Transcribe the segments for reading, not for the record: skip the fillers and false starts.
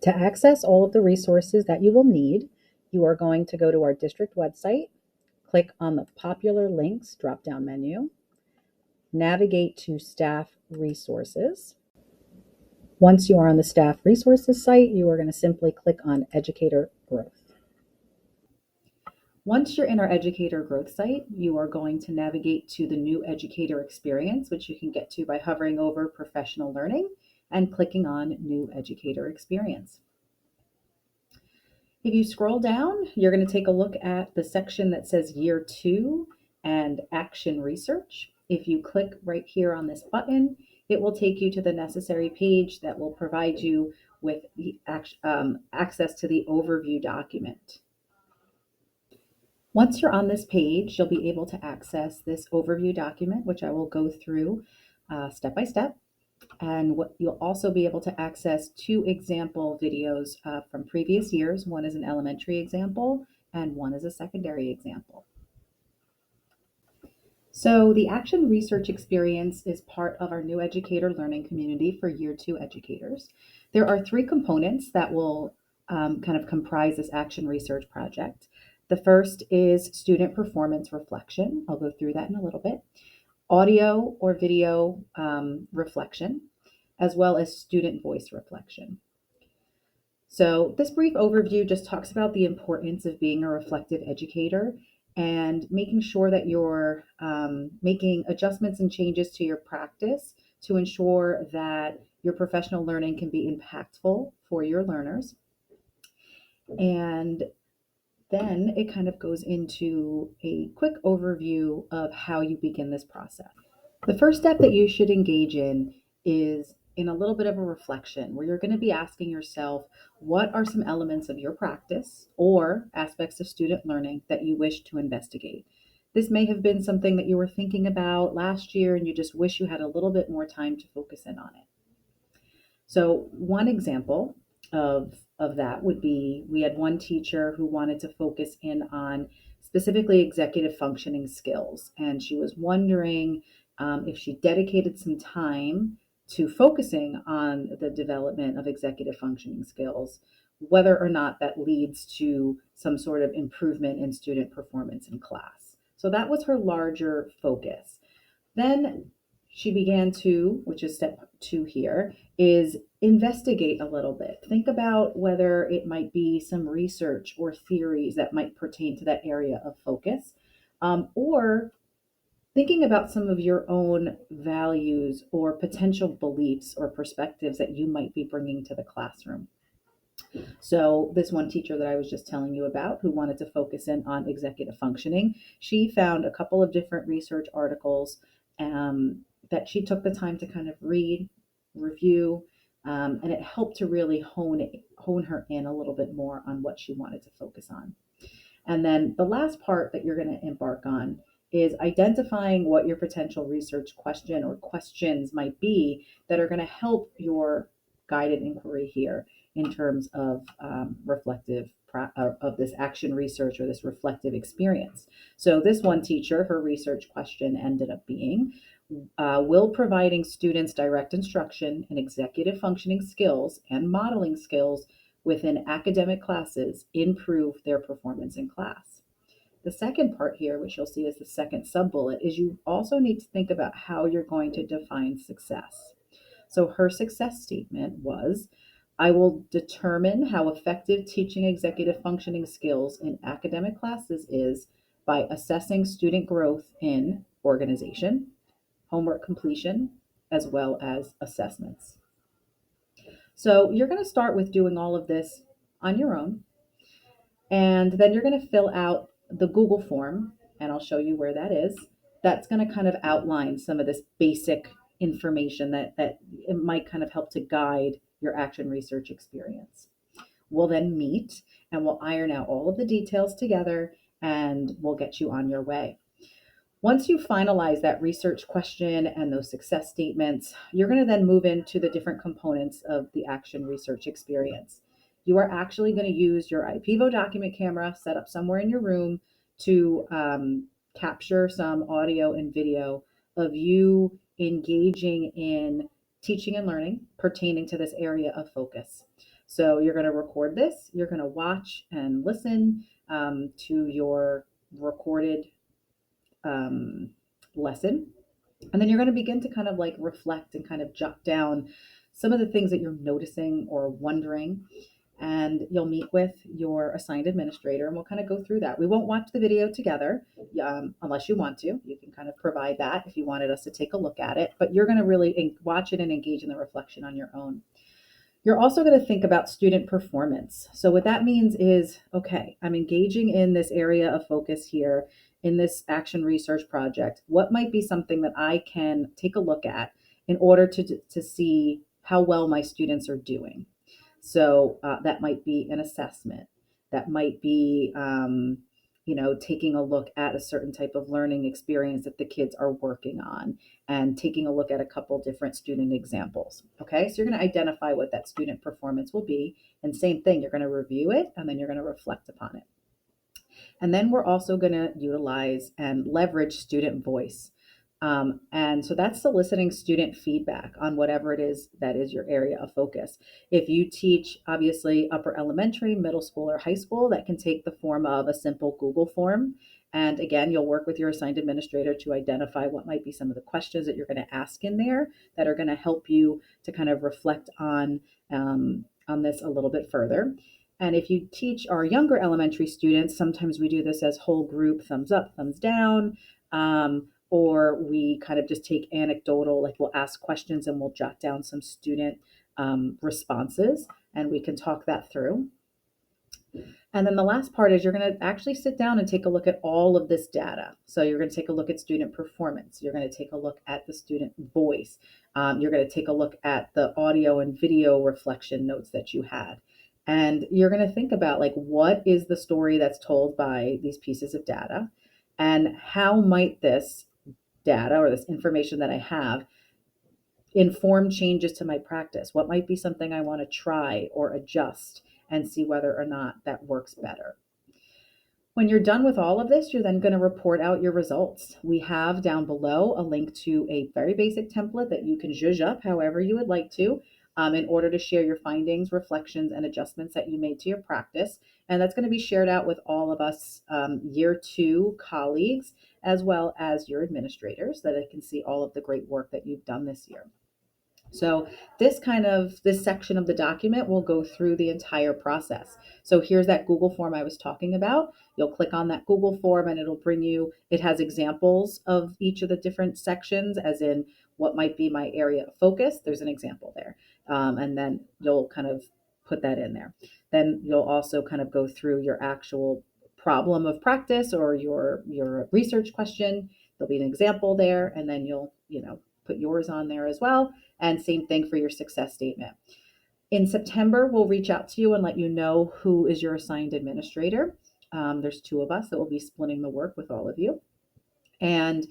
To access all of the resources that you will need, you are going to go to our district website, click on the popular links drop-down menu, navigate to staff resources. Once you are on the staff resources site, you are going to simply click on educator growth. Once you're in our educator growth site, you are going to navigate to the new educator experience, which you can get to by hovering over professional learning and clicking on new educator experience. If you scroll down, you're going to take a look at the section that says Year 2 and Action Research. If you click right here on this button, it will take you to the necessary page that will provide you with the access to the overview document. Once you're on this page, you'll be able to access this overview document, which I will go through step by step. And what you'll also be able to access two example videos from previous years. One is an elementary example and one is a secondary example. So the Action Research Experience is part of our new educator learning community for Year 2 educators. There are three components that will kind of comprise this Action Research project. The first is student performance reflection. I'll go through that in a little bit. Audio or video reflection, as well as student voice reflection. So this brief overview just talks about the importance of being a reflective educator and making sure that you're making adjustments and changes to your practice to ensure that your professional learning can be impactful for your learners. And then it kind of goes into a quick overview of how you begin this process. The first step that you should engage in is in a little bit of a reflection where you're going to be asking yourself, what are some elements of your practice or aspects of student learning that you wish to investigate? This may have been something that you were thinking about last year and you just wish you had a little bit more time to focus in on it. So one example of that would be we had one teacher who wanted to focus in on specifically executive functioning skills. And she was wondering if she dedicated some time to focusing on the development of executive functioning skills, whether or not that leads to some sort of improvement in student performance in class. So that was her larger focus. Then she began to, which is step 2 here, is investigate a little bit. Think about whether it might be some research or theories that might pertain to that area of focus, or thinking about some of your own values or potential beliefs or perspectives that you might be bringing to the classroom. So this one teacher that I was just telling you about who wanted to focus in on executive functioning, she found a couple of different research articles that she took the time to kind of read, review, and it helped to really hone her in a little bit more on what she wanted to focus on. And then the last part that you're going to embark on is identifying what your potential research question or questions might be that are going to help your guided inquiry here in terms of reflective of this action research or this reflective experience. So this one teacher, her research question ended up being, will providing students direct instruction in executive functioning skills and modeling skills within academic classes improve their performance in class? The second part here, which you'll see as the second sub-bullet, is you also need to think about how you're going to define success. So her success statement was, I will determine how effective teaching executive functioning skills in academic classes is by assessing student growth in organization, homework completion, as well as assessments. So you're going to start with doing all of this on your own, and then you're going to fill out the Google form, and I'll show you where that is. That's going to kind of outline some of this basic information that it might kind of help to guide your action research experience. We'll then meet and we'll iron out all of the details together and we'll get you on your way. Once you finalize that research question and those success statements, you're going to then move into the different components of the action research experience. You are actually going to use your IPEVO document camera set up somewhere in your room to capture some audio and video of you engaging in teaching and learning pertaining to this area of focus. So you're going to record this, you're going to watch and listen to your recorded um, lesson. And then you're going to begin to kind of like reflect and kind of jot down some of the things that you're noticing or wondering. And you'll meet with your assigned administrator and we'll kind of go through that. We won't watch the video together unless you want to. You can kind of provide that if you wanted us to take a look at it, but you're going to really watch it and engage in the reflection on your own. You're also going to think about student performance. So, what that means is okay, I'm engaging in this area of focus here in this action research project. What might be something that I can take a look at in order to see how well my students are doing? So, that might be an assessment, that might be, taking a look at a certain type of learning experience that the kids are working on and taking a look at a couple different student examples. Okay, so you're going to identify what that student performance will be. And same thing, you're going to review it and then you're going to reflect upon it. And then we're also going to utilize and leverage student voice. And so that's soliciting student feedback on whatever it is that is your area of focus. If you teach, obviously, upper elementary, middle school, or high school, that can take the form of a simple Google form. And again, you'll work with your assigned administrator to identify what might be some of the questions that you're going to ask in there that are going to help you to kind of reflect on this a little bit further. And if you teach our younger elementary students, sometimes we do this as whole group, thumbs up, thumbs down. Or we kind of just take anecdotal, like we'll ask questions and we'll jot down some student responses and we can talk that through. And then the last part is you're going to actually sit down and take a look at all of this data. So you're going to take a look at student performance. You're going to take a look at the student voice. You're going to take a look at the audio and video reflection notes that you had. And you're going to think about like, what is the story that's told by these pieces of data? And how might this data or this information that I have inform changes to my practice? What might be something I want to try or adjust and see whether or not that works better? When you're done with all of this, you're then going to report out your results. We have down below a link to a very basic template that you can zhuzh up however you would like to in order to share your findings, reflections, and adjustments that you made to your practice. And that's going to be shared out with all of us year 2 colleagues, as well as your administrators, that they can see all of the great work that you've done this year. So this section of the document will go through the entire process. So here's that Google form I was talking about. You'll click on that Google form and it'll bring you, it has examples of each of the different sections, as in what might be my area of focus. There's an example there. And then you'll kind of put that in there. Then you'll also kind of go through your actual problem of practice or your research question. There'll be an example there, and then you'll, put yours on there as well. And same thing for your success statement. In September, we'll reach out to you and let you know who is your assigned administrator. There's 2 of us that will be splitting the work with all of you. And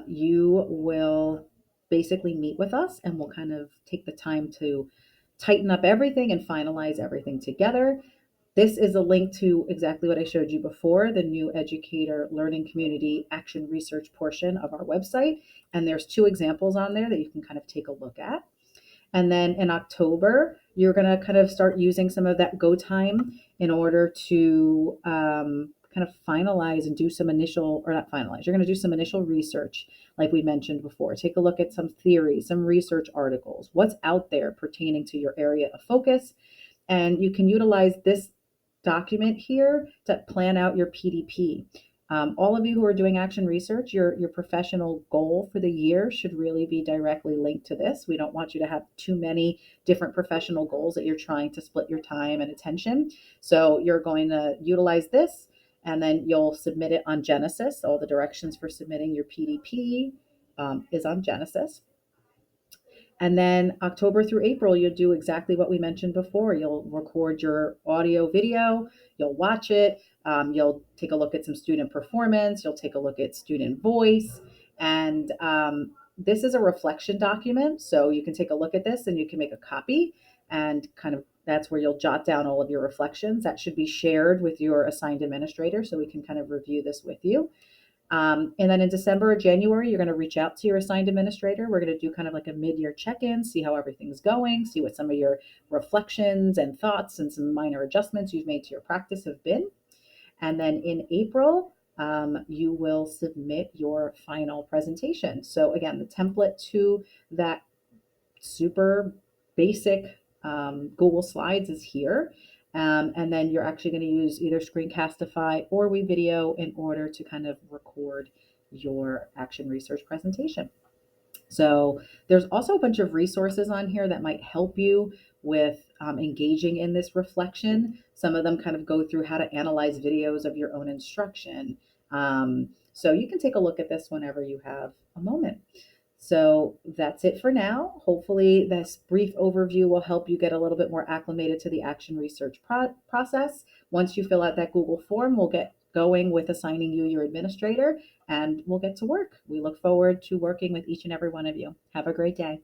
you will basically meet with us and we'll kind of take the time to tighten up everything and finalize everything together. This is a link to exactly what I showed you before, the new educator learning community action research portion of our website. And there's 2 examples on there that you can kind of take a look at. And then in October, you're going to kind of start using some of that go time in order to kind of finalize and do some initial, or not finalize, you're going to do some initial research, like we mentioned before. Take a look at some theory, some research articles, what's out there pertaining to your area of focus. And you can utilize this document here to plan out your PDP. All of you who are doing action research, your professional goal for the year should really be directly linked to this. We don't want you to have too many different professional goals that you're trying to split your time and attention. So you're going to utilize this and then you'll submit it on Genesis. All the directions for submitting your PDP is on Genesis. And then October through April, you'll do exactly what we mentioned before. You'll record your audio video, you'll watch it, you'll take a look at some student performance, you'll take a look at student voice. And this is a reflection document. So you can take a look at this and you can make a copy and kind of that's where you'll jot down all of your reflections. That should be shared with your assigned administrator so we can kind of review this with you. And then in December or January, you're going to reach out to your assigned administrator. We're going to do kind of like a mid-year check-in, see how everything's going, see what some of your reflections and thoughts and some minor adjustments you've made to your practice have been. And then in April, you will submit your final presentation. So again, the template to that super basic Google Slides is here. And then you're actually going to use either Screencastify or WeVideo in order to kind of record your action research presentation. So there's also a bunch of resources on here that might help you with engaging in this reflection. Some of them kind of go through how to analyze videos of your own instruction. So you can take a look at this whenever you have a moment. So that's it for now. Hopefully, this brief overview will help you get a little bit more acclimated to the action research process. Once you fill out that Google form, we'll get going with assigning you your administrator and we'll get to work. We look forward to working with each and every one of you. Have a great day.